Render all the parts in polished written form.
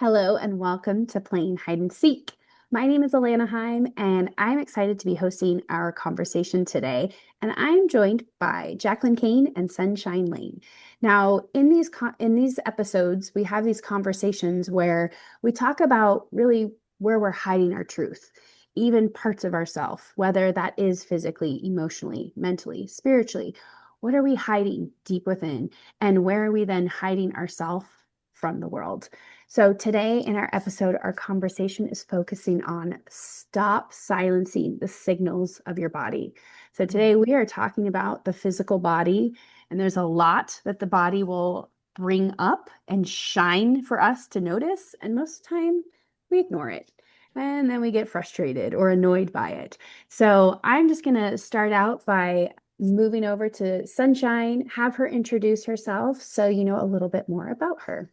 Hello and welcome to Playing Hide and Seek. My name is Alana Heim, and I'm excited to be hosting our conversation today. And I'm joined by Jacqueline Kane and Sunshine Layne. Now, in these episodes, we have these conversations where we talk about really where we're hiding our truth, even parts of ourself, whether that is physically, emotionally, mentally, spiritually. What are we hiding deep within, and where are we then hiding ourselves from the world? So, today in our episode, our conversation is focusing on stop silencing the signals of your body. So, today we are talking about the physical body, and there's a lot that the body will bring up and shine for us to notice. And most of the time, we ignore it. And then we get frustrated or annoyed by it. So, I'm just going to start out by moving over to Sunshine, have her introduce herself so you know a little bit more about her.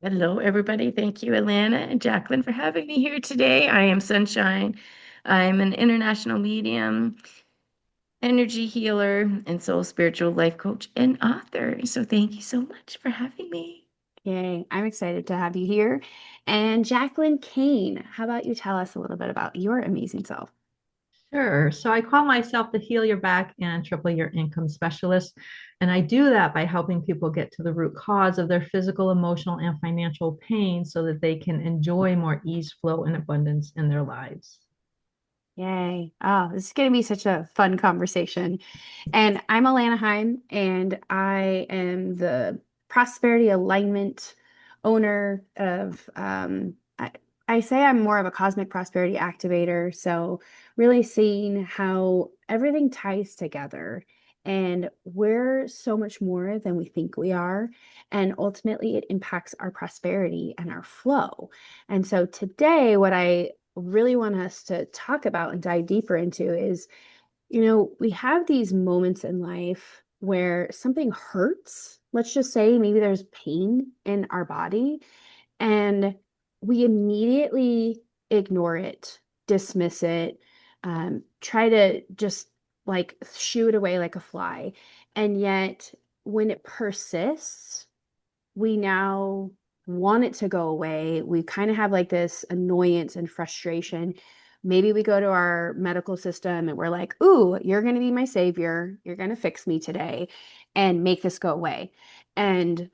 Hello, everybody. Thank you, Alana and Jacqueline, for having me here today. I am Sunshine. I'm an international medium, energy healer, and soul spiritual life coach and author. So thank you so much for having me. Yay, I'm excited to have you here. And Jacqueline Kane, how about you tell us a little bit about your amazing self? Sure. So I call myself the Heal Your Back and Triple Your Income Specialist. And I do that by helping people get to the root cause of their physical, emotional, and financial pain so that they can enjoy more ease, flow, and abundance in their lives. Yay. Oh, this is going to be such a fun conversation. And I'm Alana Heim, and I am the prosperity alignment owner of, I say I'm more of a cosmic prosperity activator. So, really seeing how everything ties together. And we're so much more than we think we are. And ultimately, it impacts our prosperity and our flow. And so, today, what I really want us to talk about and dive deeper into is, we have these moments in life where something hurts. Let's just say maybe there's pain in our body, and we immediately ignore it, dismiss it, try to just like shoo it away like a fly. And yet, when it persists, we now want it to go away. We kind of have like this annoyance and frustration. Maybe we go to our medical system and we're like, ooh, you're going to be my savior. You're going to fix me today and make this go away. And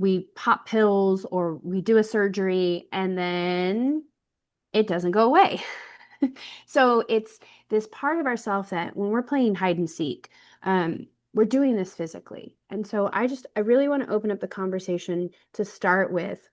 we pop pills or we do a surgery and then it doesn't go away. So it's this part of ourselves that when we're playing hide and seek, we're doing this physically. And so I really want to open up the conversation to start with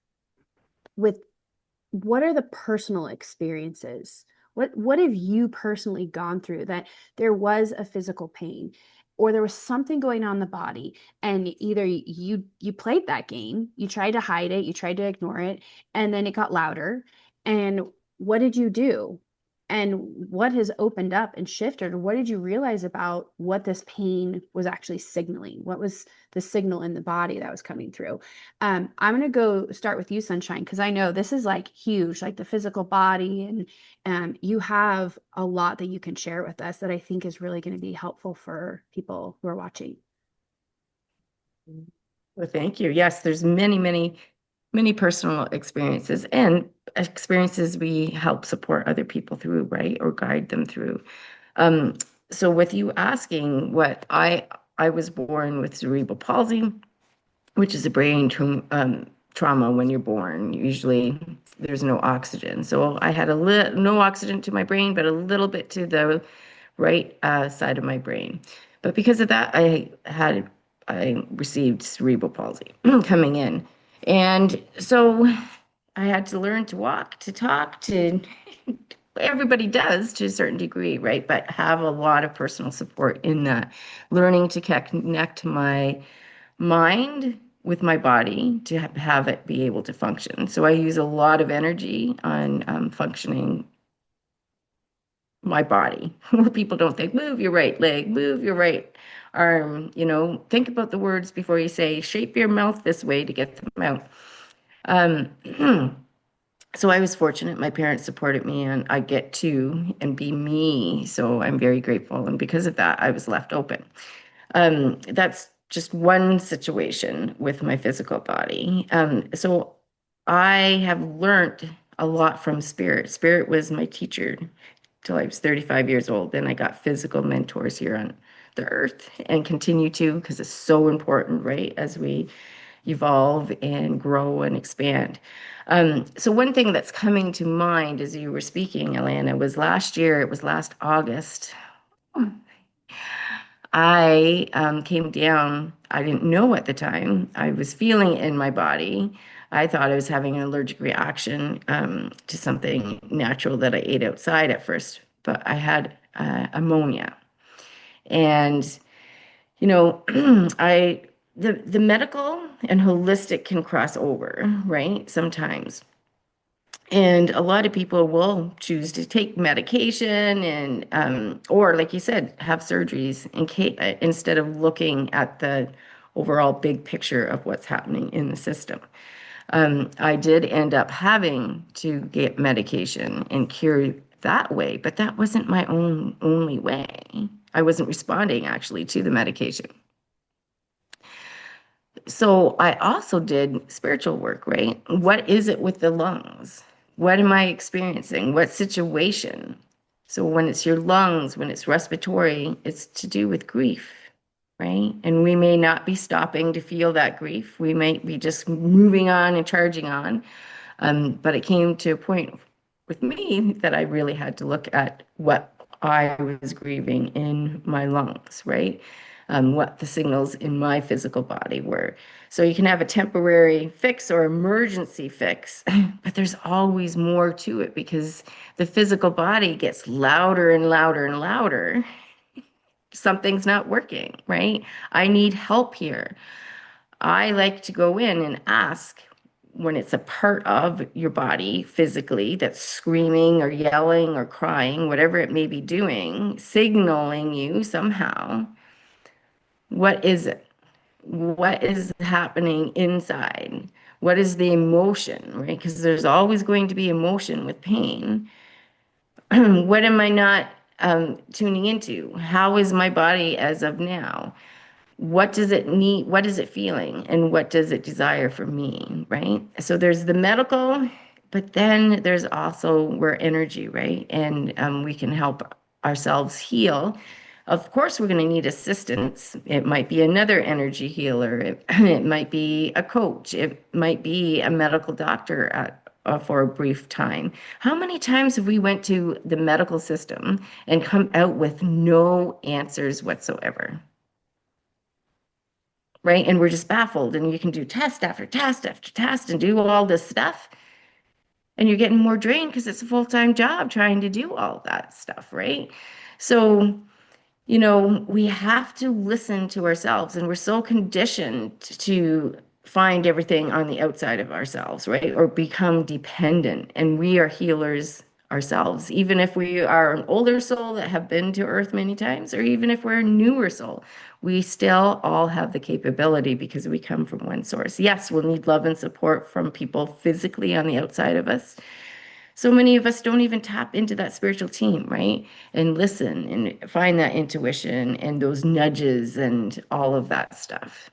what are the personal experiences? What have you personally gone through that there was a physical pain or there was something going on in the body, and either you played that game, you tried to hide it, you tried to ignore it, and then it got louder. And what did you do? And what has opened up and shifted? Or what did you realize about what this pain was actually signaling? What was the signal in the body that was coming through? I'm going to go start with you, Sunshine, because I know this is like huge, like the physical body, and you have a lot that you can share with us that I think is really going to be helpful for people who are watching. Well, thank you. Yes, there's many personal experiences and experiences we help support other people through, right? Or guide them through. Um, so with you asking I was born with cerebral palsy, which is a trauma when you're born. Usually there's no oxygen. So I had no oxygen to my brain, but a little bit to the right side of my brain. But because of that, I received cerebral palsy coming in. And so I had to learn to walk, to talk, to everybody does to a certain degree, right? But have a lot of personal support in that, learning to connect my mind with my body to have it be able to function. So I use a lot of energy on functioning my body. People don't think, move your right leg, move your right arm, think about the words before you say, shape your mouth this way to get them out. Um, so I was fortunate. My parents supported me and I get to and be me. So I'm very grateful. And because of that, I was left open. That's just one situation with my physical body. So I have learned a lot from Spirit. Spirit was my teacher till I was 35 years old. Then I got physical mentors here on the earth and continue to, because it's so important, right? As we evolve and grow and expand. So one thing that's coming to mind as you were speaking, Alana, was last year, it was last August. I came down. I didn't know at the time. I was feeling it in my body. I thought I was having an allergic reaction to something natural that I ate outside at first, but I had ammonia. And, you know, the medical and holistic can cross over, right? Sometimes. And a lot of people will choose to take medication and, or like you said, have surgeries instead of looking at the overall big picture of what's happening in the system. I did end up having to get medication and cure that way, but that wasn't my only way. I wasn't responding actually to the medication. So I also did spiritual work, right? What is it with the lungs? What am I experiencing? What situation? So when it's your lungs, when it's respiratory, it's to do with grief, right? And we may not be stopping to feel that grief. We might be just moving on and charging on. But it came to a point with me that I really had to look at what I was grieving in my lungs, right? What the signals in my physical body were. So you can have a temporary fix or emergency fix, but there's always more to it because the physical body gets louder and louder and louder. Something's not working, right? I need help here. I like to go in and ask when it's a part of your body physically that's screaming or yelling or crying, whatever it may be doing, signaling you somehow. What is it? What is happening inside? What is the emotion, right? Because there's always going to be emotion with pain. What am I not tuning into? How is my body as of now? What does it need? What is it feeling? And what does it desire from me, right? So there's the medical, but then there's also where energy, right? And we can help ourselves heal. Of course, we're going to need assistance. It might be another energy healer. It might be a coach. It might be a medical doctor for a brief time. How many times have we went to the medical system and come out with no answers whatsoever? Right? And we're just baffled. And you can do test after test after test and do all this stuff. And you're getting more drained because it's a full-time job trying to do all that stuff, right? So, you know, we have to listen to ourselves, and we're so conditioned to find everything on the outside of ourselves, right? Or become dependent. And we are healers ourselves, even if we are an older soul that have been to earth many times, or even if we're a newer soul, we still all have the capability because we come from one source. Yes, we'll need love and support from people physically on the outside of us. So many of us don't even tap into that spiritual team, right? And listen and find that intuition and those nudges and all of that stuff.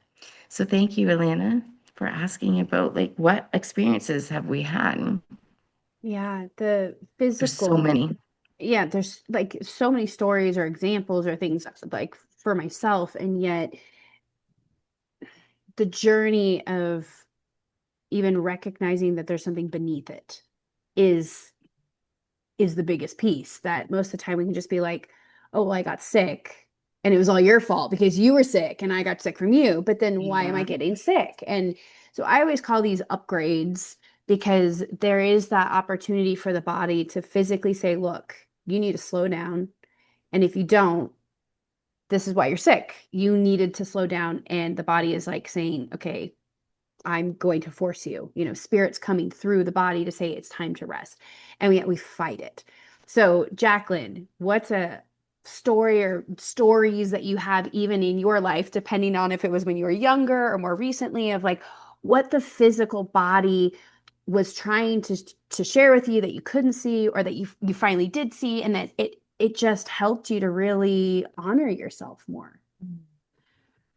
So thank you, Alana, for asking about like what experiences have we had? Yeah, the There's so physical. many. Yeah, there's like so many stories or examples or things like for myself, and yet the journey of even recognizing that there's something beneath it is is the biggest piece. That most of the time we can just be like, oh, well, I got sick and it was all your fault because you were sick and I got sick from you. But then why am I Yeah. getting sick? And so I always call these upgrades because there is that opportunity for the body to physically say, look, you need to slow down. And if you don't, this is why you're sick. You needed to slow down. And the body is like saying, okay, I'm going to force you. You know, spirit's coming through the body to say it's time to rest. And yet we fight it. So, Jacqueline, what's a story or stories that you have even in your life, depending on if it was when you were younger or more recently, of like what the physical body was trying to share with you that you couldn't see, or that you finally did see, and that it just helped you to really honor yourself more?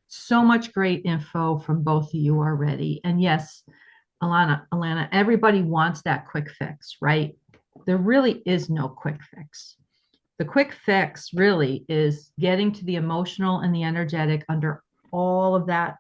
So much great info from both of you already. And yes, Alana, everybody wants that quick fix, right? There really is no quick fix. The quick fix really is getting to the emotional and the energetic under all of that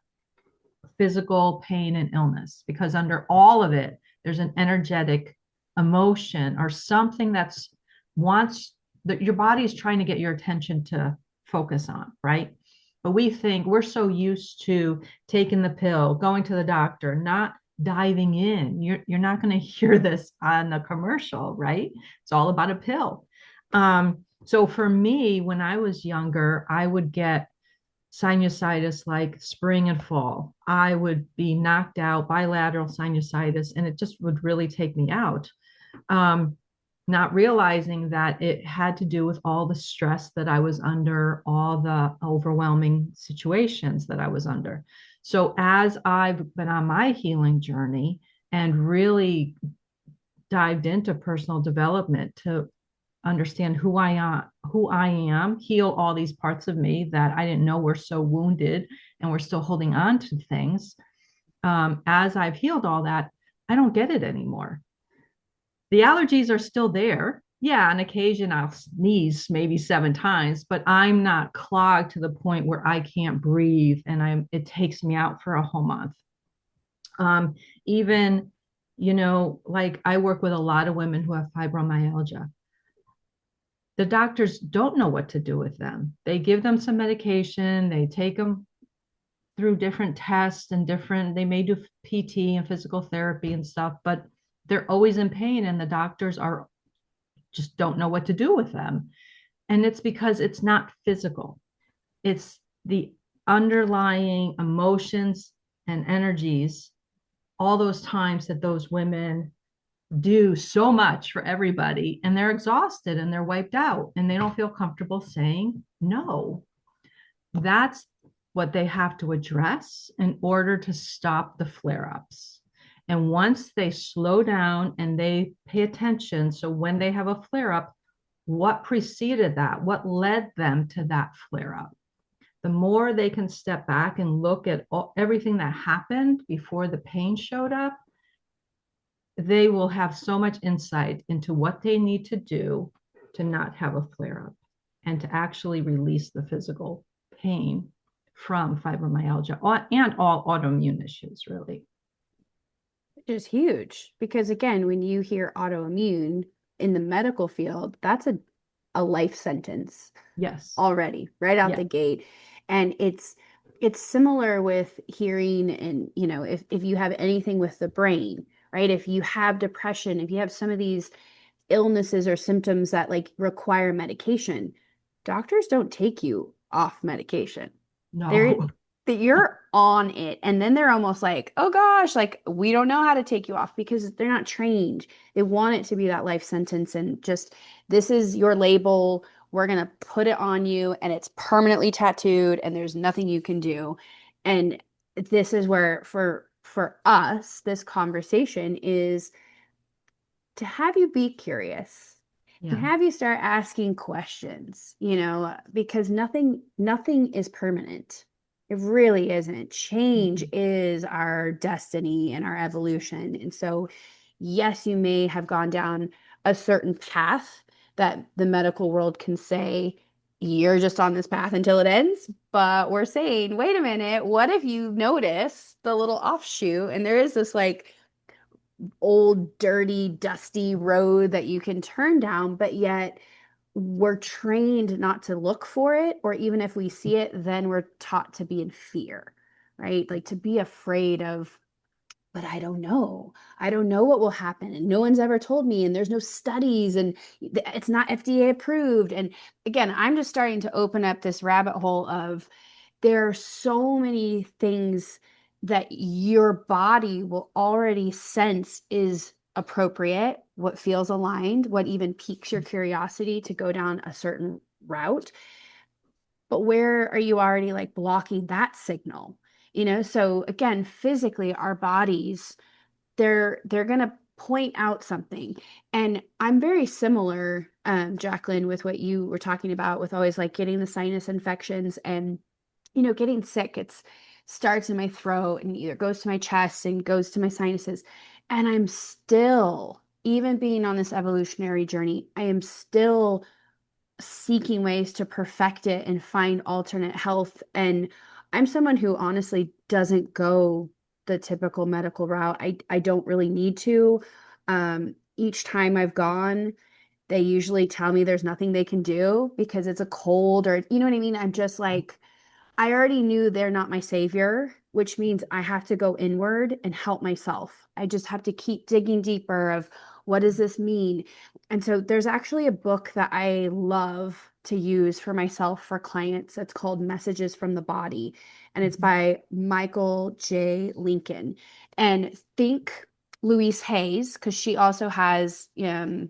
physical pain and illness, because under all of it, there's an energetic emotion or something that's wants that your body is trying to get your attention to focus on, right? But we think we're so used to taking the pill, going to the doctor, not diving in. You're not going to hear this on a commercial, right? It's all about a pill. So for me, when I was younger, I would get sinusitis like spring and fall. I would be knocked out, bilateral sinusitis, and it just would really take me out. Um, Not realizing that it had to do with all the stress that I was under, all the overwhelming situations that I was under. So, as I've been on my healing journey and really dived into personal development to understand who I am, heal all these parts of me that I didn't know were so wounded and we're still holding on to things. As I've healed all that, I don't get it anymore. The allergies are still there. Yeah, on occasion I'll sneeze maybe 7 times, but I'm not clogged to the point where I can't breathe and it takes me out for a whole month. Um, Even, like I work with a lot of women who have fibromyalgia. The doctors don't know what to do with them. They give them some medication, they take them through different tests and they may do PT and physical therapy and stuff, but they're always in pain and the doctors are just don't know what to do with them. And it's because it's not physical. It's the underlying emotions and energies, all those times that those women do so much for everybody and they're exhausted and they're wiped out and they don't feel comfortable saying no. That's what they have to address in order to stop the flare ups. And once they slow down and they pay attention, so when they have a flare up, what preceded that? What led them to that flare up? The more they can step back and look at everything that happened before the pain showed up, they will have so much insight into what they need to do to not have a flare up and to actually release the physical pain from fibromyalgia and all autoimmune issues, really. Which is huge because, again, when you hear autoimmune in the medical field, that's a life sentence Yes. already, right out Yeah. the gate. And it's similar with hearing and, if you have anything with the brain, right? If you have depression, if you have some of these illnesses or symptoms that like require medication, doctors don't take you off medication. They're No. that you're on it. And then they're almost like, oh gosh, like we don't know how to take you off because they're not trained. They want it to be that life sentence and just this is your label. We're gonna put it on you and it's permanently tattooed and there's nothing you can do. And this is where for us, this conversation is to have you be curious and Yeah. have you start asking questions, because nothing is permanent. It really isn't. Change Mhm. is our destiny and our evolution. And so, yes, you may have gone down a certain path that the medical world can say, you're just on this path until it ends. But we're saying, wait a minute, what if you notice the little offshoot and there is this like old, dirty, dusty road that you can turn down, but yet we're trained not to look for it, or even if we see it, then we're taught to be in fear, right? Like to be afraid of, but I don't know. I don't know what will happen. And no one's ever told me, and there's no studies, and it's not FDA approved. And again, I'm just starting to open up this rabbit hole of there are so many things that your body will already sense is appropriate, what feels aligned, what even piques your curiosity to go down a certain route. But where are you already like blocking that signal? So again, physically, our bodies, they're gonna point out something. And I'm very similar, Jacqueline, with what you were talking about with always like getting the sinus infections and getting sick, it's starts in my throat and either goes to my chest and goes to my sinuses. And I'm still, even being on this evolutionary journey, I am still seeking ways to perfect it and find alternate health. And I'm someone who honestly doesn't go the typical medical route. I don't really need to. Each time I've gone, they usually tell me there's nothing they can do because it's a cold or, you know what I mean? I'm just like, I already knew they're not my savior, which means I have to go inward and help myself. I just have to keep digging deeper of what does this mean? And so there's actually a book that I love to use for myself for clients. It's called Messages from the Body, and it's by Michael J. Lincoln. And think Louise Hayes, because she also has You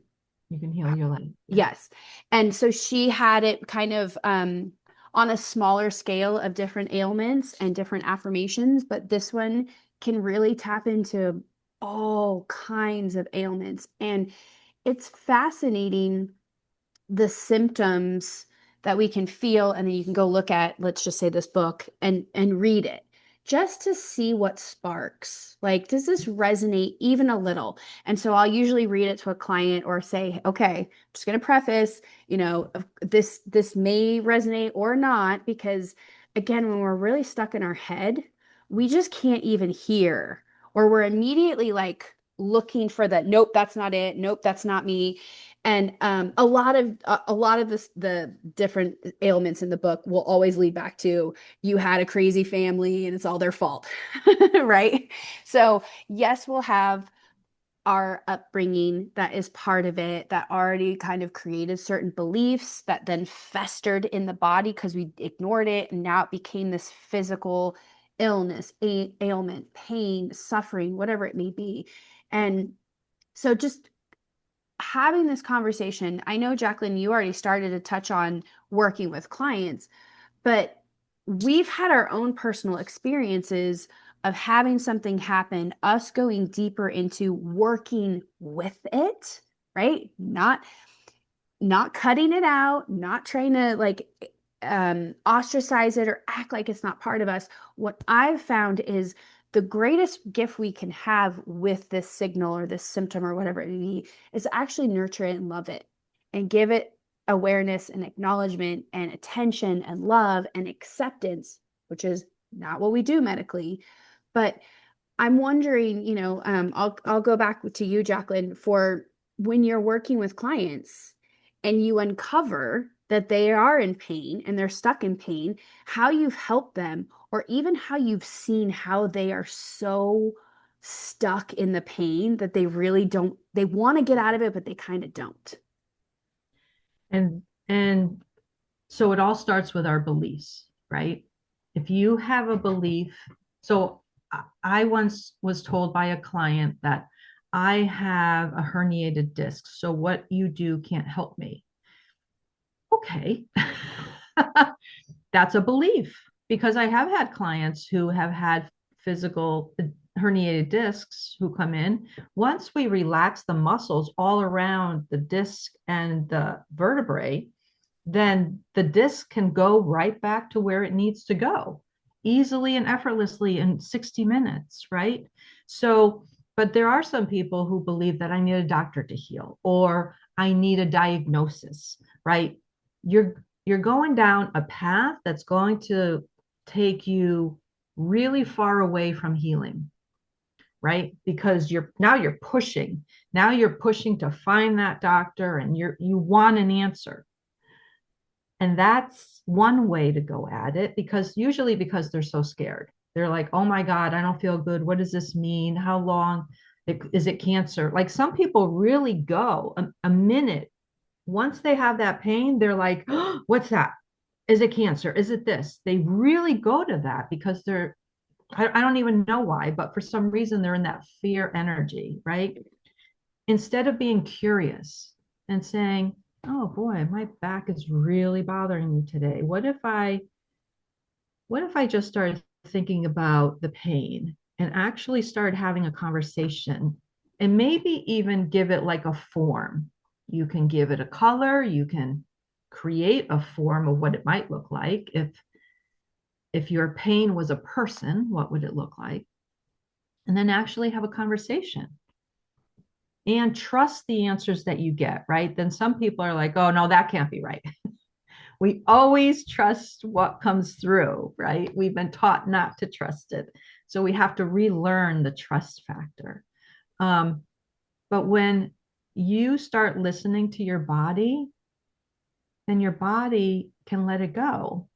can heal your life. yes. And so she had it kind of on a smaller scale of different ailments and different affirmations, but this one can really tap into all kinds of ailments. And it's fascinating the symptoms that we can feel, and then you can go look at, let's just say, this book and read it just to see what sparks. Like, does this resonate even a little? And so I'll usually read it to a client or say, okay, I'm just going to preface, this may resonate or not, because again, when we're really stuck in our head, we just can't even hear, or we're immediately like looking for that. Nope, that's not it. Nope, that's not me. And a lot of the different ailments in the book will always lead back to you had a crazy family and it's all their fault, right? So yes, we'll have our upbringing that is part of it, that already kind of created certain beliefs that then festered in the body because we ignored it, and now it became this physical illness, ailment, pain, suffering, whatever it may be. And so just having this conversation, I know, Jacqueline, you already started to touch on working with clients, but we've had our own personal experiences of having something happen, us going deeper into working with it, right? Not cutting it out, not trying to like ostracize it or act like it's not part of us. What I've found is the greatest gift we can have with this signal or this symptom or whatever it may be is actually nurture it and love it and give it awareness and acknowledgement and attention and love and acceptance, which is not what we do medically. But I'm wondering, I'll go back to you, Jacqueline, for when you're working with clients and you uncover that they are in pain and they're stuck in pain, how you've helped them, or even how you've seen how they are so stuck in the pain that they really don't, they want to get out of it, but they kind of don't. And so it all starts with our beliefs, right? If you have a belief, so I once was told by a client that I have a herniated disc, so what you do can't help me. Okay. That's a belief, because I have had clients who have had physical herniated discs who come in. Once we relax the muscles all around the disc and the vertebrae, then the disc can go right back to where it needs to go easily and effortlessly in 60 minutes, right? So, but there are some people who believe that I need a doctor to heal, or I need a diagnosis, right? You're going down a path that's going to take you really far away from healing, right? Because you're pushing to find that doctor, and you want an answer. And that's one way to go at it, because they're so scared. They're like, oh my God, I don't feel good. What does this mean? How long? Is it cancer? Like, some people really go a minute. Once they have that pain, they're like, oh, what's that? Is it cancer? Is it this? They really go to that because I don't even know why, but for some reason they're in that fear energy, right? Instead of being curious and saying, oh boy, my back is really bothering me today. What if I just started thinking about the pain and actually start having a conversation, and maybe even give it like a form? You can give it a color, you can create a form of what it might look like. If your pain was a person, what would it look like? And then actually have a conversation and trust the answers that you get, right? Then some people are like, oh, no, that can't be right. We always trust what comes through, right? We've been taught not to trust it. So we have to relearn the trust factor. Um, but when you start listening to your body, then your body can let it go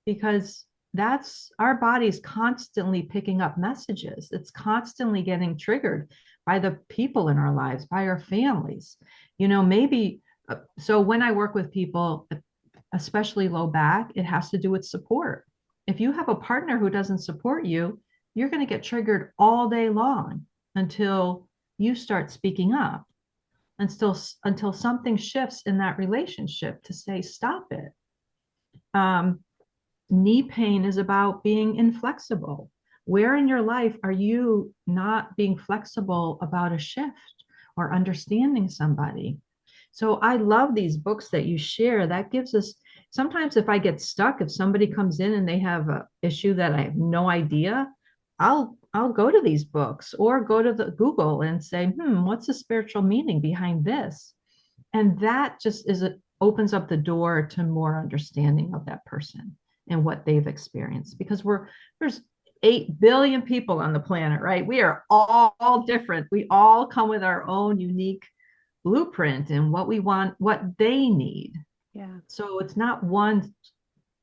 because that's our body's constantly picking up messages. It's constantly getting triggered by the people in our lives, by our families. Maybe so when I work with people, especially low back, it has to do with support. If you have a partner who doesn't support you, you're going to get triggered all day long until you start speaking up, until something shifts in that relationship to say, stop it. Um, Knee pain is about being inflexible. Where in your life are you not being flexible about a shift or understanding somebody? So I love these books that you share. That gives us sometimes if I get stuck, if somebody comes in and they have an issue that I have no idea, I'll go to these books or go to the Google and say, what's the spiritual meaning behind this? And that just opens up the door to more understanding of that person and what they've experienced because there's 8 billion people on the planet, right? We are all different. We all come with our own unique blueprint and what we want, what they need. Yeah. So it's not one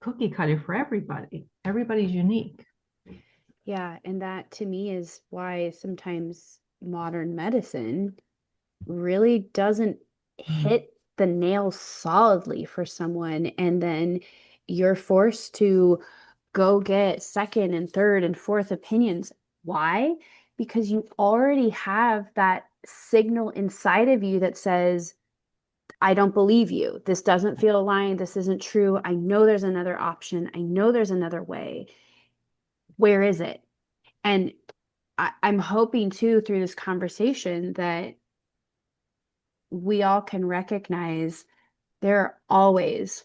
cookie cutter for everybody. Everybody's unique. Yeah. And that to me is why sometimes modern medicine really doesn't hit the nail solidly for someone. And then you're forced to go get second and third and fourth opinions. Why? Because you already have that signal inside of you that says, I don't believe you. This doesn't feel aligned. This isn't true. I know there's another option. I know there's another way. Where is it? And I'm hoping too through this conversation that we all can recognize there are always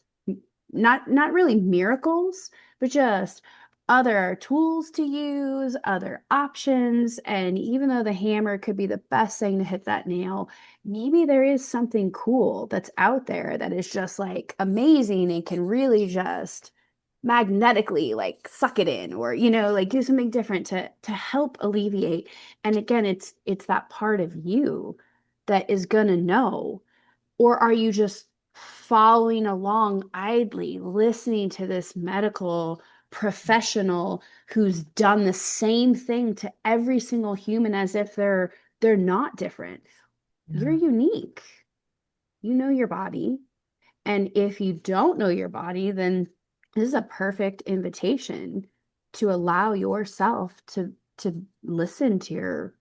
not really miracles, but just other tools to use, other options. And even though the hammer could be the best thing to hit that nail, maybe there is something cool that's out there that is just like amazing and can really just magnetically like suck it in or like do something different to help alleviate. And again, it's that part of you that is gonna know. Or are you just following along idly, listening to this medical professional who's done the same thing to every single human as if they're not different? You're Yeah. unique. You know your body. And if you don't know your body, then this is a perfect invitation to allow yourself to listen to your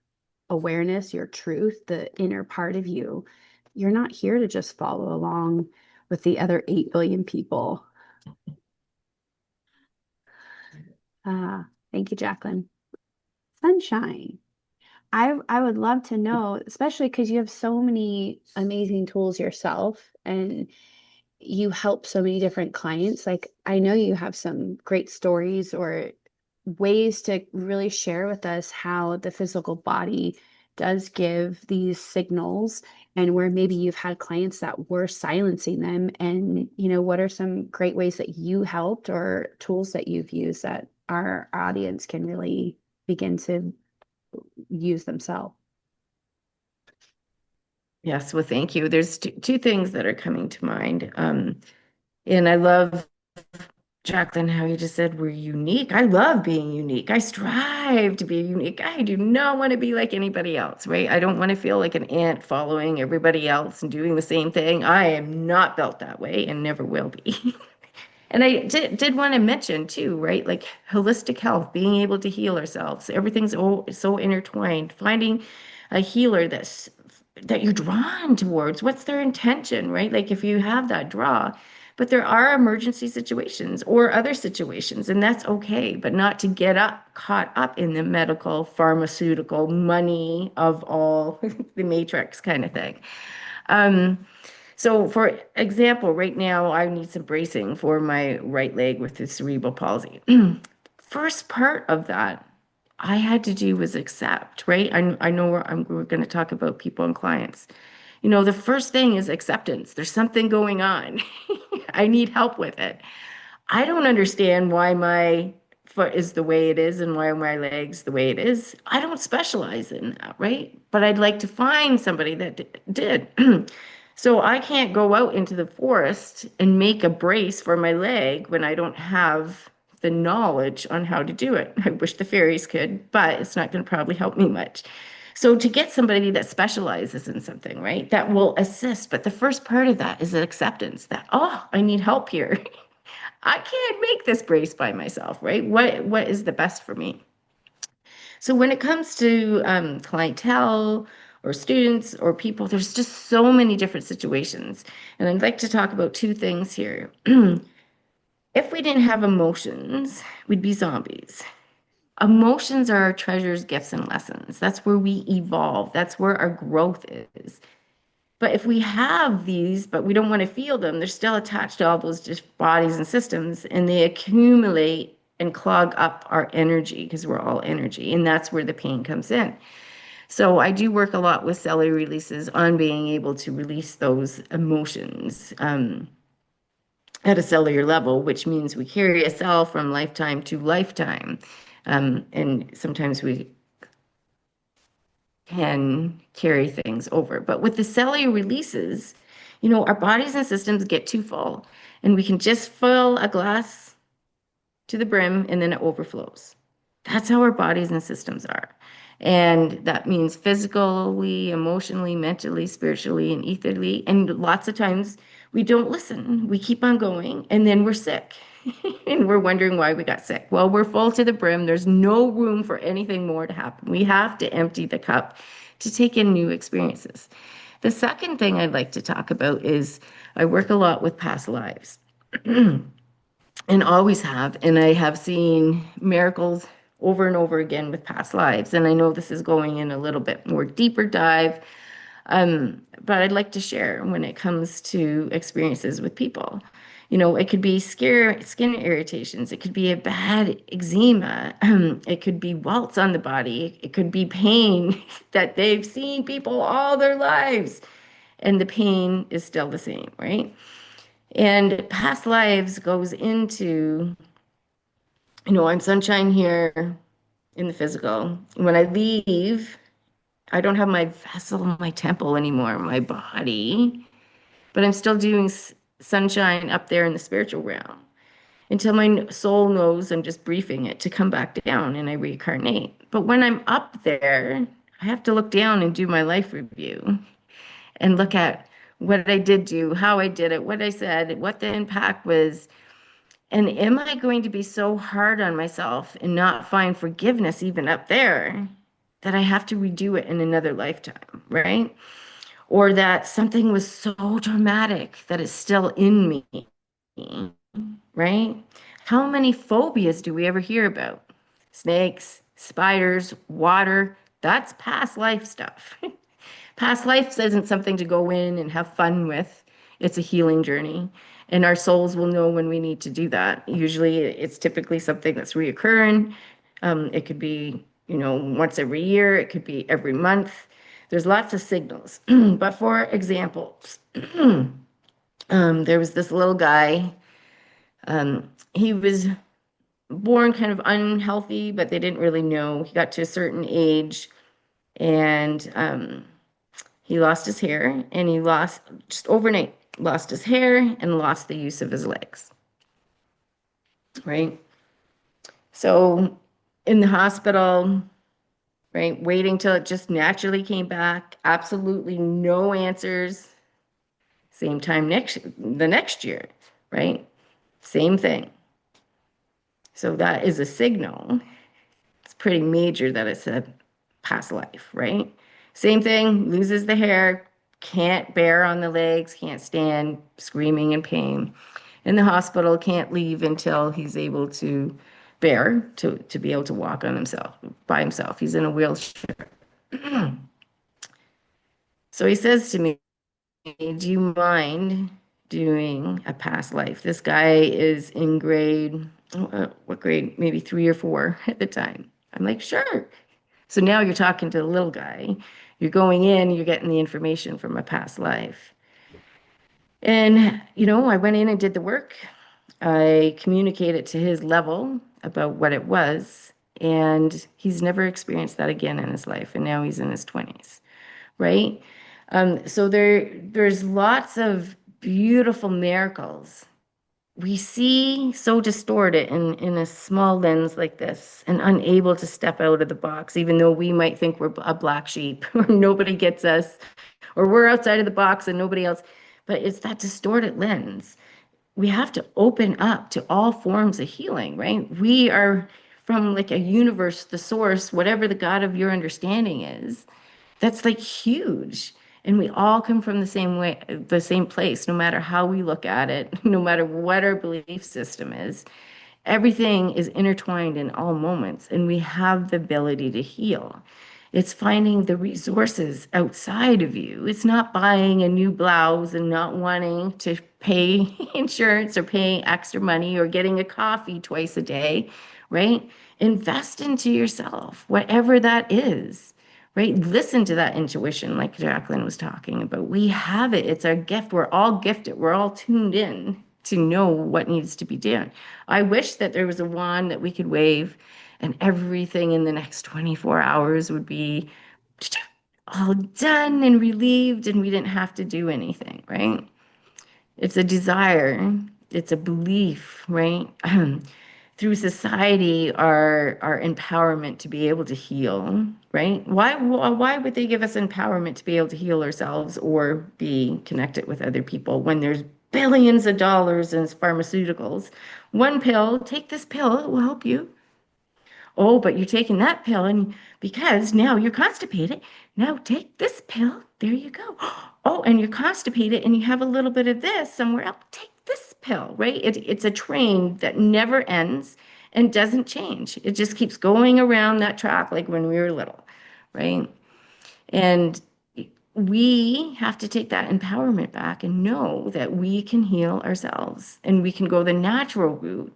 awareness, your truth, the inner part of you. You're not here to just follow along with the other 8 billion people. Thank you, Jacqueline. Sunshine. I would love to know, especially because you have so many amazing tools yourself and you help so many different clients. Like I know you have some great stories or ways to really share with us how the physical body does give these signals and where maybe you've had clients that were silencing them and what are some great ways that you helped or tools that you've used that our audience can really begin to use themselves. Yes, well, thank you. There's two things that are coming to mind. And I love, Jacqueline, how you just said we're unique. I love being unique. I strive to be unique. I do not want to be like anybody else, right? I don't want to feel like an ant following everybody else and doing the same thing. I am not built that way and never will be. And I did want to mention too, right? Like holistic health, being able to heal ourselves. Everything's so intertwined. Finding a healer that you're drawn towards. What's their intention, right? Like if you have that draw, but there are emergency situations or other situations, and that's okay, but not to get caught up in the medical, pharmaceutical, money of all the matrix kind of thing. Um, So for example, right now I need some bracing for my right leg with the cerebral palsy. First part of that I had to do was accept, right? I know we're going to talk about people and clients. You know, the first thing is acceptance. There's something going on. I need help with it. I don't understand why my foot is the way it is and why my leg's the way it is. I don't specialize in that, right? But I'd like to find somebody that did. So I can't go out into the forest and make a brace for my leg when I don't have the knowledge on how to do it. I wish the fairies could, but it's not going to probably help me much. So to get somebody that specializes in something, right, that will assist. But the first part of that is acceptance that, oh, I need help here. I can't make this brace by myself, right? What is the best for me? So when it comes to clientele or students or people, there's just so many different situations. And I'd like to talk about two things here. If we didn't have emotions, we'd be zombies. Emotions are our treasures, gifts, and lessons. That's where we evolve. That's where our growth is. But if we have these, but we don't want to feel them, they're still attached to all those just bodies and systems, and they accumulate and clog up our energy because we're all energy. And that's where the pain comes in. So I do work a lot with cellular releases on being able to release those emotions at a cellular level, which means we carry a cell from lifetime to lifetime. And sometimes we can carry things over. But with the cellular releases, you know, our bodies and systems get too full, and we can just fill a glass to the brim and then it overflows. That's how our bodies and systems are. And that means physically, emotionally, mentally, spiritually, and ethically. And lots of times we don't listen. We keep on going, and then we're sick. And we're wondering why we got sick. Well, we're full to the brim. There's no room for anything more to happen. We have to empty the cup to take in new experiences. The second thing I'd like to talk about is I work a lot with past lives and always have. And I have seen miracles over and over again with past lives. And I know this is going in a little bit more deeper dive, but I'd like to share when it comes to experiences with people. You know, it could be skin irritations. It could be a bad eczema. It could be welts on the body. It could be pain that they've seen people all their lives, and the pain is still the same, right? And past lives goes into, you know, I'm sunshine here in the physical. When I leave, I don't have my vessel, my temple anymore, my body, but I'm still doing sunshine up there in the spiritual realm until my soul knows I'm just briefing it to come back down and I reincarnate. But when I'm up there, I have to look down and do my life review and look at what I did do, how I did it, what I said, what the impact was. And am I going to be so hard on myself and not find forgiveness even up there that I have to redo it in another lifetime, right? Or that something was so traumatic that it's still in me, right? How many phobias do we ever hear about? Snakes, spiders, water. That's past life stuff. Past life isn't something to go in and have fun with. It's a healing journey. And our souls will know when we need to do that. Usually it's typically something that's reoccurring. It could be, you know, once every year. It could be every month. There's lots of signals. But for examples, there was this little guy. He was born kind of unhealthy, but they didn't really know. He got to a certain age and he lost his hair, and he lost, just overnight, lost his hair and lost the use of his legs, right? So in the hospital, right, waiting till it just naturally came back, absolutely no answers. Same time the next year, right? Same thing. So that is a signal. It's pretty major that it's a past life, right? Same thing, loses the hair, can't bear on the legs, can't stand, screaming in pain. In the hospital, can't leave until he's able to bear, to be able to walk on himself, by himself. He's in a wheelchair. So he says to me, do you mind doing a past life? This guy is in grade, what grade? Maybe 3 or 4 at the time. I'm like, sure. So now you're talking to the little guy. You're going in, you're getting the information from a past life. And, I went in and did the work. I communicated to his level about what it was. And he's never experienced that again in his life. And now he's in his 20s, right? So there's lots of beautiful miracles we see so distorted in a small lens like this and unable to step out of the box, even though we might think we're a black sheep or nobody gets us, or we're outside of the box and nobody else. But it's that distorted lens. We have to open up to all forms of healing, right? We are from like a universe, the source, whatever the God of your understanding is, that's like huge. And we all come from the same way, the same place, no matter how we look at it, no matter what our belief system is. Everything is intertwined in all moments, and we have the ability to heal. It's finding the resources outside of you. It's not buying a new blouse and not wanting to pay insurance or paying extra money or getting a coffee twice a day, right? Invest into yourself, whatever that is, right? Listen to that intuition, like Jacqueline was talking about. We have it. It's our gift. We're all gifted. We're all tuned in to know what needs to be done. I wish that there was a wand that we could wave and everything in the next 24 hours would be all done and relieved and we didn't have to do anything, right? It's a desire, it's a belief, right? Through society, our empowerment to be able to heal, right? Why would they give us empowerment to be able to heal ourselves or be connected with other people when there's billions of dollars in pharmaceuticals? One pill, take this pill, it will help you. Oh, but you're taking that pill and because now you're constipated. Now take this pill. There you go. Oh, and you're constipated and you have a little bit of this somewhere else. Take this pill, right? It's a train that never ends and doesn't change. It just keeps going around that track like when we were little, right? And we have to take that empowerment back and know that we can heal ourselves and we can go the natural route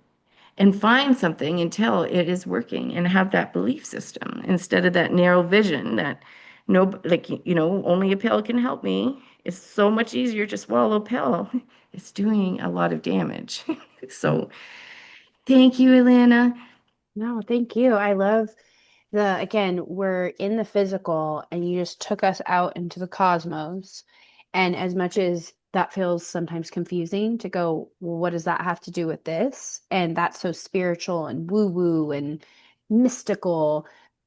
and find something until it is working and have that belief system instead of that narrow vision that no, like, only a pill can help me. It's so much easier to swallow a pill. It's doing a lot of damage. So thank you, Alana. No, thank you. I love again, we're in the physical and you just took us out into the cosmos. And as much as that feels sometimes confusing to go, well, what does that have to do with this? And that's so spiritual and woo-woo and mystical.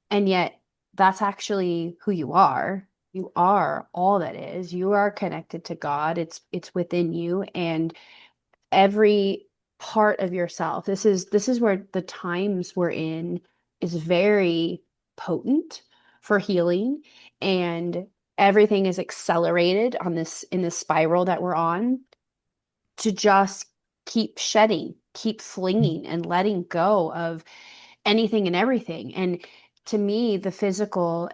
And yet that's actually who you are. You are all that is. You are connected to God. It's within you. And every part of yourself. This is where the times we're in is very potent for healing and everything is accelerated on this in this spiral that we're on to just keep shedding, keep flinging and letting go of anything and everything. And to me, the physical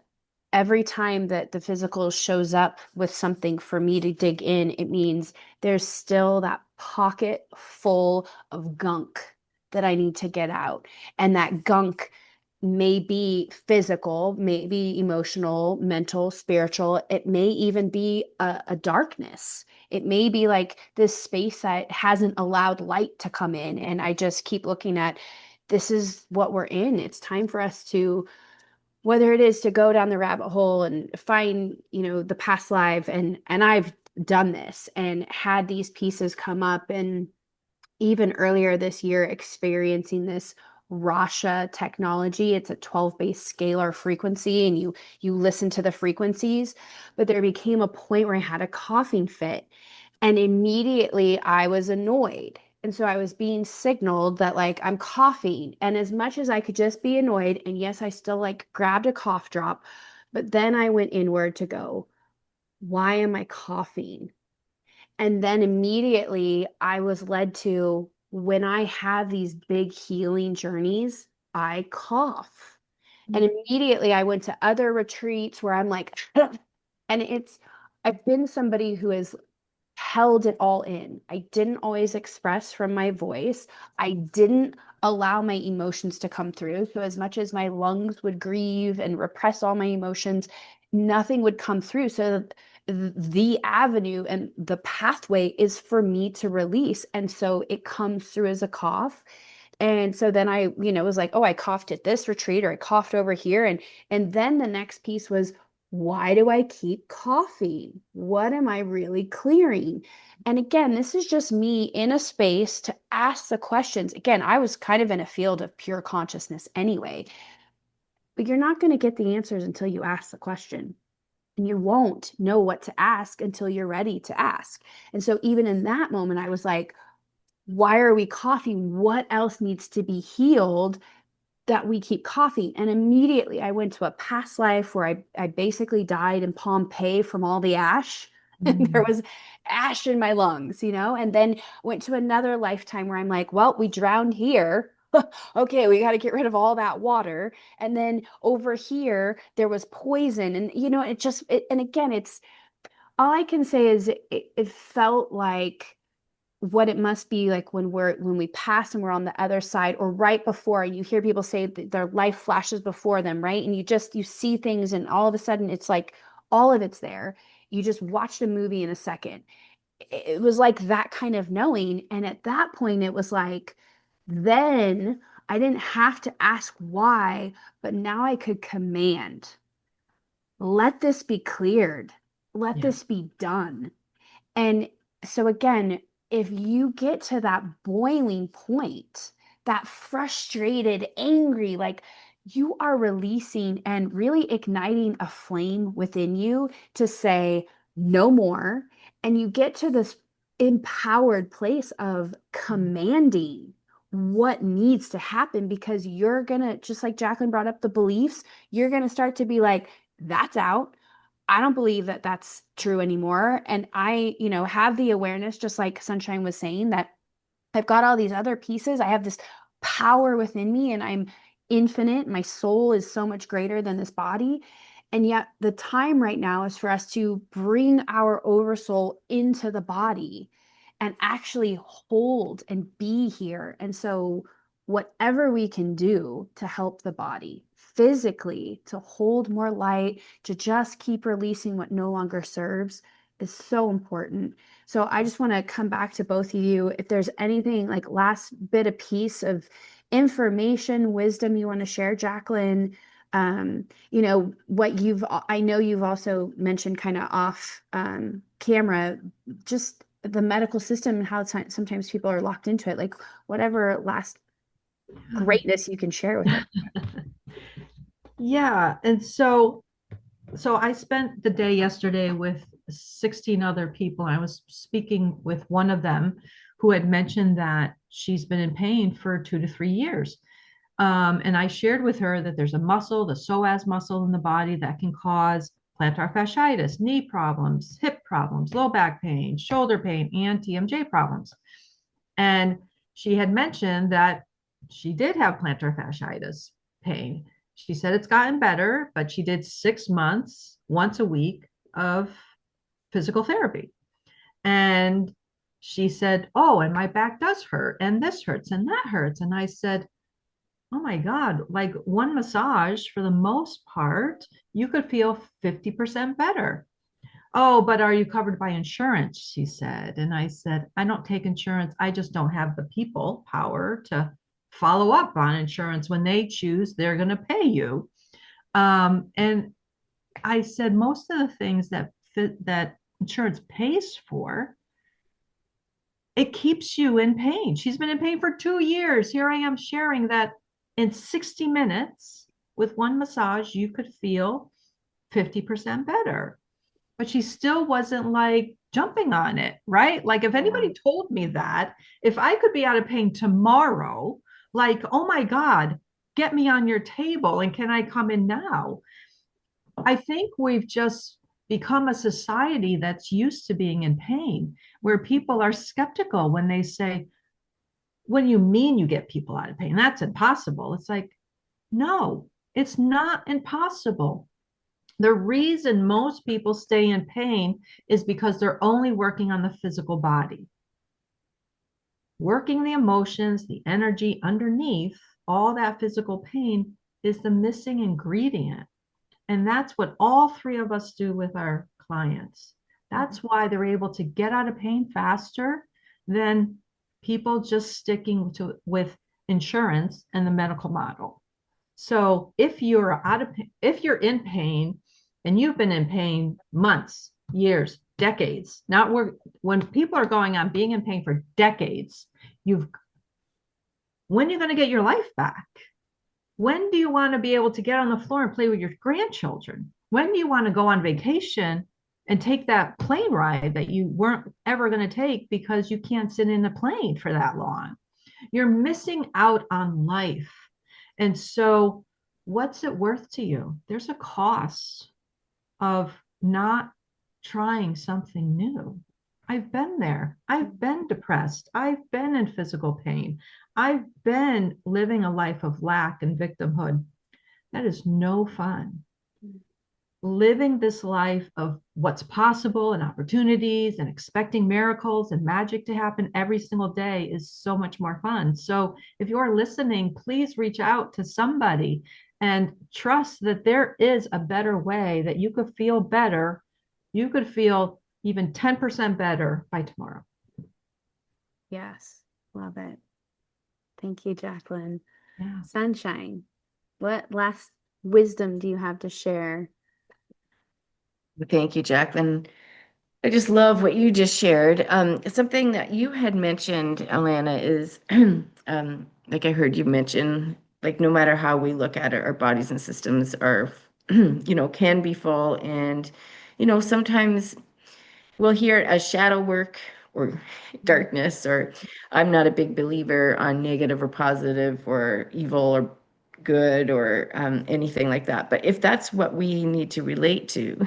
every time that the physical shows up with something for me to dig in, it means there's still that pocket full of gunk that I need to get out. And that gunk may be physical, may be emotional, mental, spiritual. It may even be a darkness. It may be like this space that hasn't allowed light to come in. And I just keep looking at this is what we're in. It's time for us to whether it is to go down the rabbit hole and find, the past life and I've done this and had these pieces come up and even earlier this year experiencing this Rasha technology. It's a 12 base scalar frequency and you listen to the frequencies, but there became a point where I had a coughing fit and immediately I was annoyed. And so I was being signaled that like I'm coughing. And as much as I could just be annoyed, and yes, I still like grabbed a cough drop, but then I went inward to go, why am I coughing? And then immediately I was led to when I have these big healing journeys, I cough. And immediately I went to other retreats where I'm like, and I've been somebody who has held it all in. I didn't always express from my voice. I didn't allow my emotions to come through. So, as much as my lungs would grieve and repress all my emotions, nothing would come through. So, the avenue and the pathway is for me to release. And so it comes through as a cough. And so then I, was like, oh, I coughed at this retreat or I coughed over here. And then the next piece was, why do I keep coughing? What am I really clearing? And again, this is just me in a space to ask the questions. Again, I was kind of in a field of pure consciousness anyway, but you're not going to get the answers until you ask the question. And you won't know what to ask until you're ready to ask. And so even in that moment, I was like, why are we coughing? What else needs to be healed that we keep coughing? And immediately I went to a past life where I basically died in Pompeii from all the ash. And there was ash in my lungs, and then went to another lifetime where I'm like, well, we drowned here. Okay, we got to get rid of all that water. And then over here, there was poison. And, and again, it's all I can say is it felt like what it must be like when we pass and we're on the other side or right before, and you hear people say that their life flashes before them, right? And you see things and all of a sudden it's like all of it's there. You just watched a movie in a second. It was like that kind of knowing. And at that point it was like, then I didn't have to ask why, but now I could command, let this be cleared, let Yeah. this be done. And so again, if you get to that boiling point, that frustrated, angry, like you are releasing and really igniting a flame within you to say no more. And you get to this empowered place of commanding what needs to happen because you're going to, just like Jacqueline brought up the beliefs, you're going to start to be like, that's out. I don't believe that that's true anymore. And I, have the awareness, just like Sunshine was saying, that I've got all these other pieces. I have this power within me and I'm infinite. My soul is so much greater than this body. And yet the time right now is for us to bring our oversoul into the body and actually hold and be here. And so whatever we can do to help the body physically, to hold more light, to just keep releasing what no longer serves is so important. So I just want to come back to both of you. If there's anything like last bit of piece of information, wisdom you want to share, Jacqueline, what I know you've also mentioned kind of off camera, just the medical system and how sometimes people are locked into it, like whatever last greatness you can share with it. Yeah. And so I spent the day yesterday with 16 other people. I was speaking with one of them who had mentioned that she's been in pain for 2 to 3 years. And I shared with her that there's a muscle, the psoas muscle in the body that can cause plantar fasciitis, knee problems, hip problems, low back pain, shoulder pain, and TMJ problems. And she had mentioned that she did have plantar fasciitis pain. She said it's gotten better, but she did 6 months, once a week, of physical therapy. And she said, oh, and my back does hurt, and this hurts, and that hurts. And I said, oh my God, like one massage for the most part, you could feel 50% better. Oh, but are you covered by insurance? She said. And I said, I don't take insurance. I just don't have the people power to follow up on insurance. When they choose, they're going to pay you. And I said, most of the things that insurance pays for, it keeps you in pain. She's been in pain for 2 years. Here I am sharing that in 60 minutes with one massage, you could feel 50% better. But she still wasn't like jumping on it, right? Like if anybody told me that, if I could be out of pain tomorrow, like, oh my God, get me on your table and can I come in now? I think we've just become a society that's used to being in pain, where people are skeptical when they say, what do you mean you get people out of pain? That's impossible. It's like, no, it's not impossible. The reason most people stay in pain is because they're only working on the physical body. Working the emotions, the energy underneath all that physical pain is the missing ingredient. And that's what all three of us do with our clients. That's why they're able to get out of pain faster than people just sticking to with insurance and the medical model. So if you're in pain and you've been in pain months, years, decades, not when people are going on being in pain for decades, you've when are you going to get your life back? When do you want to be able to get on the floor and play with your grandchildren? When do you want to go on vacation and take that plane ride that you weren't ever going to take because you can't sit in a plane for that long? You're missing out on life. And so, what's it worth to you? There's a cost of not trying something new. I've been there. I've been depressed. I've been in physical pain. I've been living a life of lack and victimhood. That is no fun. Living this life of what's possible and opportunities and expecting miracles and magic to happen every single day is so much more fun. So, if you're listening, please reach out to somebody and trust that there is a better way that you could feel better. You could feel even 10% better by tomorrow. Yes, love it. Thank you, Jacqueline. Yeah. Sunshine, what last wisdom do you have to share? Thank you, Jacqueline. I just love what you just shared. Something that you had mentioned, Alana, is like I heard you mention, like no matter how we look at it, our bodies and systems are, can be full. And, sometimes we'll hear it as shadow work or darkness, or I'm not a big believer on negative or positive or evil or good or anything like that. But if that's what we need to relate to,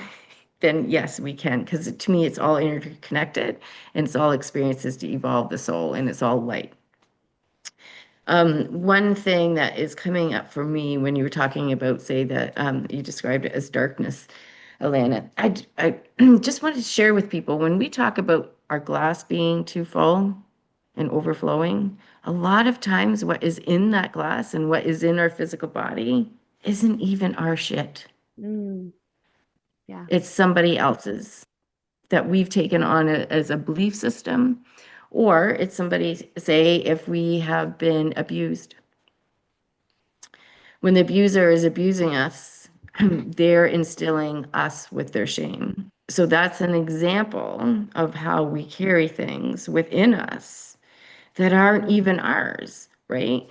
then yes, we can. Because to me, it's all interconnected and it's all experiences to evolve the soul and it's all light. One thing that is coming up for me when you were talking about, say, that you described it as darkness, Alana, I just wanted to share with people when we talk about our glass being too full and overflowing, a lot of times what is in that glass and what is in our physical body isn't even our shit. Yeah. It's somebody else's that we've taken on as a belief system, or it's somebody, say, if we have been abused. When the abuser is abusing us, they're instilling us with their shame. So that's an example of how we carry things within us that aren't even ours, right?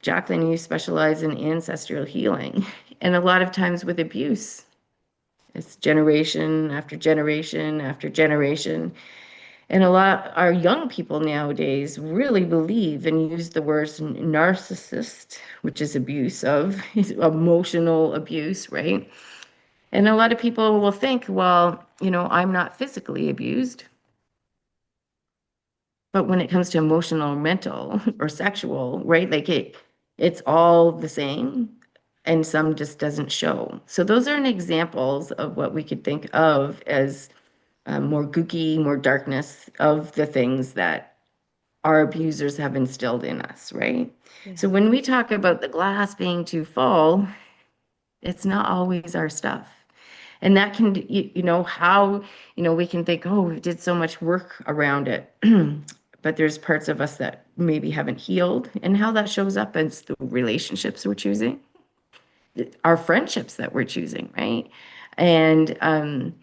Jacqueline, you specialize in ancestral healing. And a lot of times with abuse, it's generation after generation after generation. And a lot our young people nowadays really believe and use the words narcissist, which is abuse of emotional abuse, right? And a lot of people will think, well, I'm not physically abused. But when it comes to emotional, mental, or sexual, right? Like it's all the same and some just doesn't show. So those are examples of what we could think of as more gooky, more darkness of the things that our abusers have instilled in us, right? Yes. So when we talk about the glass being too full, it's not always our stuff. And that can, how, we can think, oh, we did so much work around it. But there's parts of us that maybe haven't healed, and how that shows up as the relationships we're choosing, our friendships that we're choosing, right? And,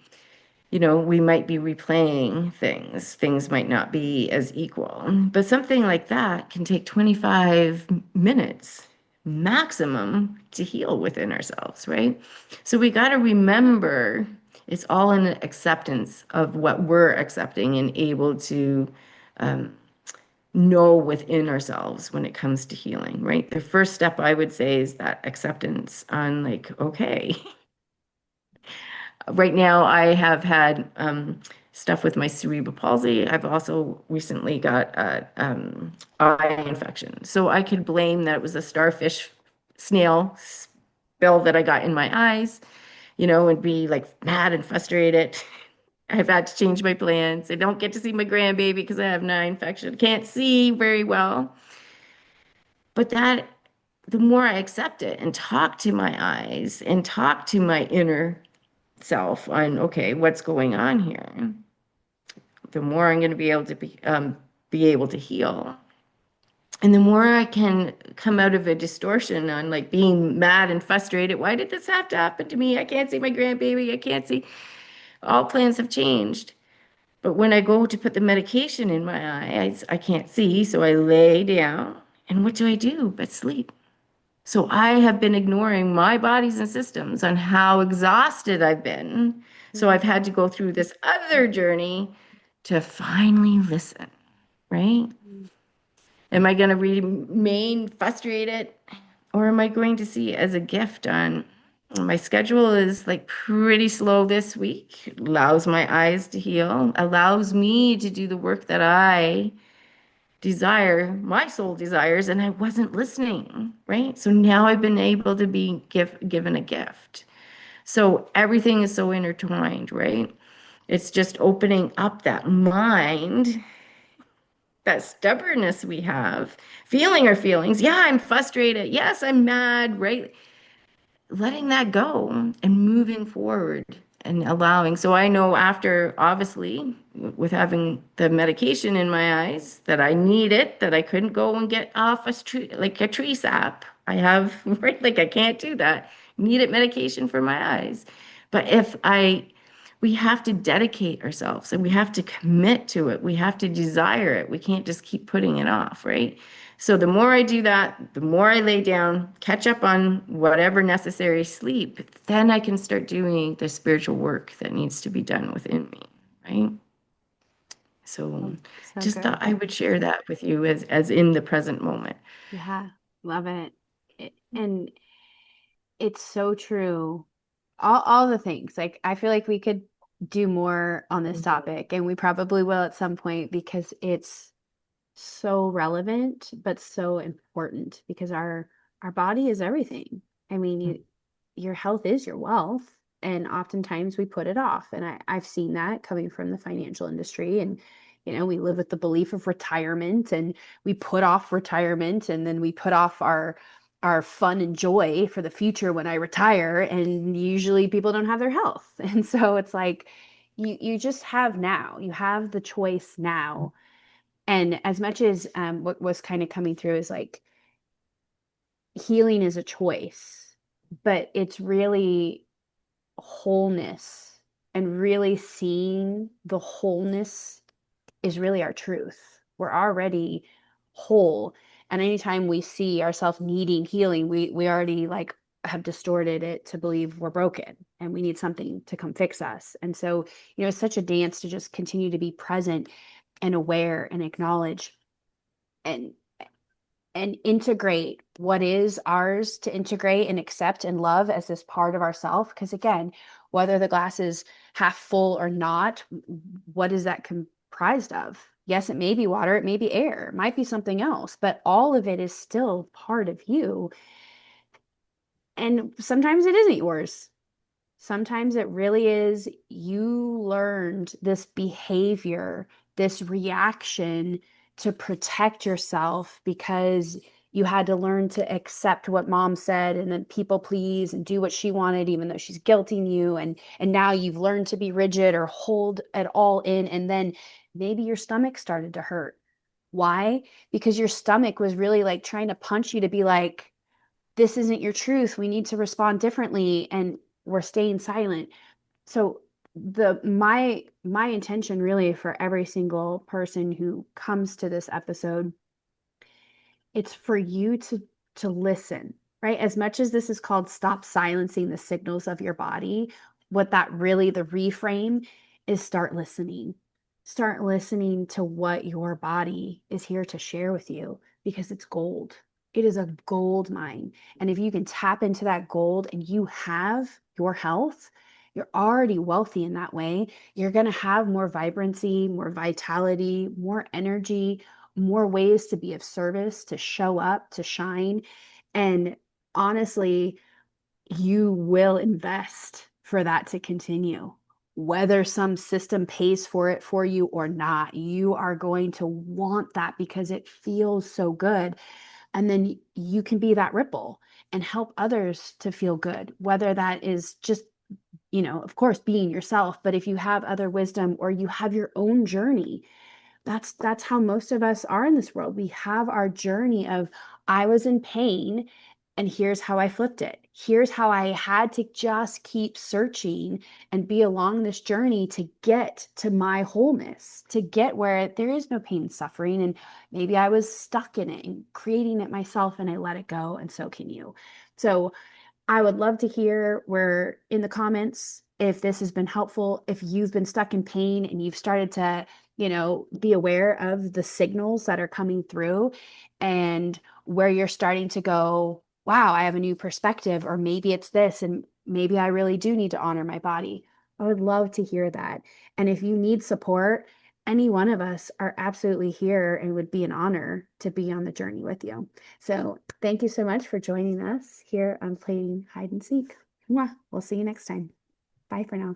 we might be replaying things. Things might not be as equal. But something like that can take 25 minutes maximum to heal within ourselves, right? So we got to remember it's all in acceptance of what we're accepting and able to know within ourselves when it comes to healing, right? The first step I would say is that acceptance on like, okay. Right now, I have had stuff with my cerebral palsy. I've also recently got eye infection. So I could blame that it was a starfish snail spill that I got in my eyes. and be like mad and frustrated. I've had to change my plans. I don't get to see my grandbaby because I have an eye infection. Can't see very well. But the more I accept it and talk to my eyes and talk to my inner self on, okay, what's going on here, the more I'm going to be able to be able to heal. And the more I can come out of a distortion on like being mad and frustrated. Why did this have to happen to me? I can't see my grandbaby. I can't see. All plans have changed. But when I go to put the medication in my eyes, I can't see. So I lay down. And what do I do but sleep? So I have been ignoring my bodies and systems on how exhausted I've been. So I've had to go through this other journey to finally listen, right? Am I going to remain frustrated, or am I going to see it as a gift on my schedule is like pretty slow this week, allows my eyes to heal, allows me to do the work that I desire, my soul desires, and I wasn't listening, right? So now I've been able to be given a gift. So everything is so intertwined, right? It's just opening up that mind, that stubbornness we have, feeling our feelings. Yeah, I'm frustrated. Yes, I'm mad, right? Letting that go and moving forward and allowing. So I know after, obviously, with having the medication in my eyes, that I need it, that I couldn't go and get off a tree, like a tree sap. I have, right? Like I can't do that. Needed medication for my eyes. But we have to dedicate ourselves and we have to commit to it. We have to desire it. We can't just keep putting it off, right? So the more I do that, the more I lay down, catch up on whatever necessary sleep, then I can start doing the spiritual work that needs to be done within me, right? So So just good. thought I would share that with you as in the present moment. Yeah, love it. And it's so true. All the things. Like I feel like we could do more on this topic, and we probably will at some point because it's so relevant, but so important because our body is everything. I mean, your health is your wealth, and oftentimes we put it off. And I've seen that coming from the financial industry. And we live with the belief of retirement, and we put off retirement, and then we put off our fun and joy for the future when I retire. And usually people don't have their health. And so it's like you just have now. You have the choice now. And as much as what was kind of coming through is like healing is a choice, but it's really wholeness, and really seeing the wholeness is really our truth. We're already whole. And anytime we see ourselves needing healing, we already like have distorted it to believe we're broken and we need something to come fix us. And so, it's such a dance to just continue to be present and aware and acknowledge and integrate what is ours to integrate and accept and love as this part of ourself. Because again, whether the glass is half full or not, what is that comprised of? Yes, it may be water, it may be air, it might be something else, but all of it is still part of you. And sometimes it isn't yours. Sometimes it really is you learned this behavior, this reaction to protect yourself because you had to learn to accept what mom said and then people please and do what she wanted, even though she's guilting you. And now you've learned to be rigid or hold it all in. And then maybe your stomach started to hurt. Why? Because your stomach was really like trying to punch you to be like, this isn't your truth. We need to respond differently. And we're staying silent. So my intention really for every single person who comes to this episode, it's for you to listen, right? As much as this is called stop silencing the signals of your body, what that really the reframe is start listening. Start listening to what your body is here to share with you because it's gold. It is a gold mine. And if you can tap into that gold and you have your health, you're already wealthy in that way. You're going to have more vibrancy, more vitality, more energy, more ways to be of service, to show up, to shine. And honestly, you will invest for that to continue. Whether some system pays for it for you or not, you are going to want that because it feels so good. And then you can be that ripple and help others to feel good, whether that is just, of course, being yourself, but if you have other wisdom or you have your own journey, that's how most of us are in this world. We have our journey of, I was in pain and here's how I flipped it. Here's how I had to just keep searching and be along this journey to get to my wholeness, to get where there is no pain and suffering. And maybe I was stuck in it and creating it myself and I let it go. And so can you. So I would love to hear where in the comments if this has been helpful, if you've been stuck in pain and you've started to, be aware of the signals that are coming through and where you're starting to go, wow, I have a new perspective, or maybe it's this, and maybe I really do need to honor my body. I would love to hear that. And if you need support, any one of us are absolutely here and would be an honor to be on the journey with you. So thank you so much for joining us here on Playing Hide and Seek. Mwah. We'll see you next time. Bye for now.